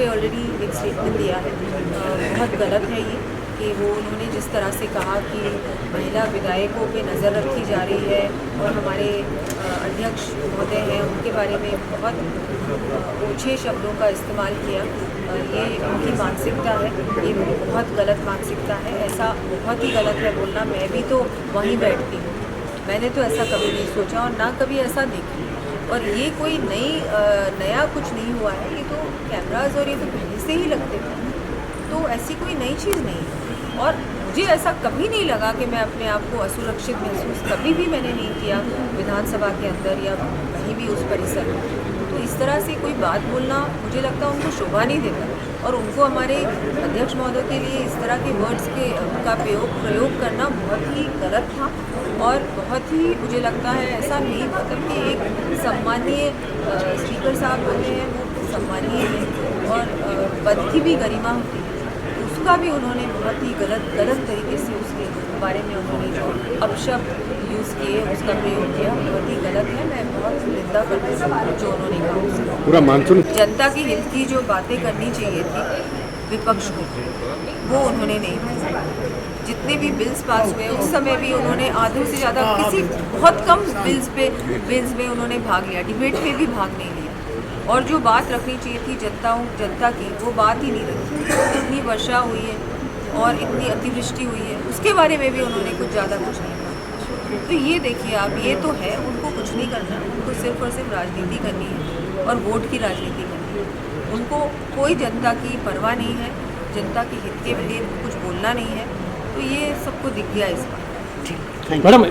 पे ऑलरेडी एक स्टेटमेंट दिया है। बहुत गलत है ये कि वो उन्होंने जिस तरह से कहा कि महिला विधायकों पे नज़र रखी जा रही है और हमारे अध्यक्ष महोदय हैं उनके बारे में बहुत ओछे शब्दों का इस्तेमाल किया। ये उनकी मानसिकता है, ये बहुत गलत मानसिकता है। ऐसा बहुत ही गलत है बोलना। मैं भी तो वहीं बैठती हूँ, मैंने तो ऐसा कभी नहीं सोचा और ना कभी ऐसा देखा। और ये कोई नया कुछ नहीं हुआ है, ये तो कैमराज और ये तो पहले से ही लगते थे, तो ऐसी कोई नई चीज़ नहीं है। और मुझे ऐसा कभी नहीं लगा कि मैं अपने आप को असुरक्षित महसूस कभी भी मैंने नहीं किया विधानसभा के अंदर या कहीं भी उस परिसर में। तो इस तरह से कोई बात बोलना मुझे लगता है उनको शोभा नहीं देता और उनको हमारे अध्यक्ष महोदय के लिए इस तरह के वर्ड्स का प्रयोग करना बहुत ही गलत था और बहुत ही मुझे लगता है ऐसा नहीं, मतलब कि एक सम्मानीय स्पीकर साहब होते हैं, वो सम्मानीय हैं और पद की भी गरिमा होती है, उसका भी उन्होंने बहुत ही गलत तरीके से उसके बारे में उन्होंने जो अपशब्द यूज़ किए उसका प्रयोग किया, बहुत ही गलत है। मैं बहुत निंदा करती हूँ जो उन्होंने कहा उसका। पूरा मानसून जनता की हित की जो बातें करनी चाहिए थी विपक्ष को, वो उन्होंने नहीं की। जितने भी बिल्स पास हुए उस समय भी उन्होंने आधे से ज़्यादा किसी बहुत कम बिल्स में उन्होंने भाग लिया, डिबेट में भी भाग नहीं लिया। और जो बात रखनी चाहिए थी जनता की, वो बात ही नहीं रखी। इतनी वर्षा हुई है और इतनी अतिवृष्टि हुई है, उसके बारे में भी उन्होंने कुछ ज़्यादा कुछ नहीं कहा। तो ये देखिए आप, ये तो है, उनको कुछ नहीं करना, उनको सिर्फ और सिर्फ राजनीति करनी है और वोट की राजनीति करनी है। उनको कोई जनता की परवाह नहीं है, जनता के हित के लिए कुछ बोलना नहीं है। तो ये सबको दिख गया इस बार। मैडम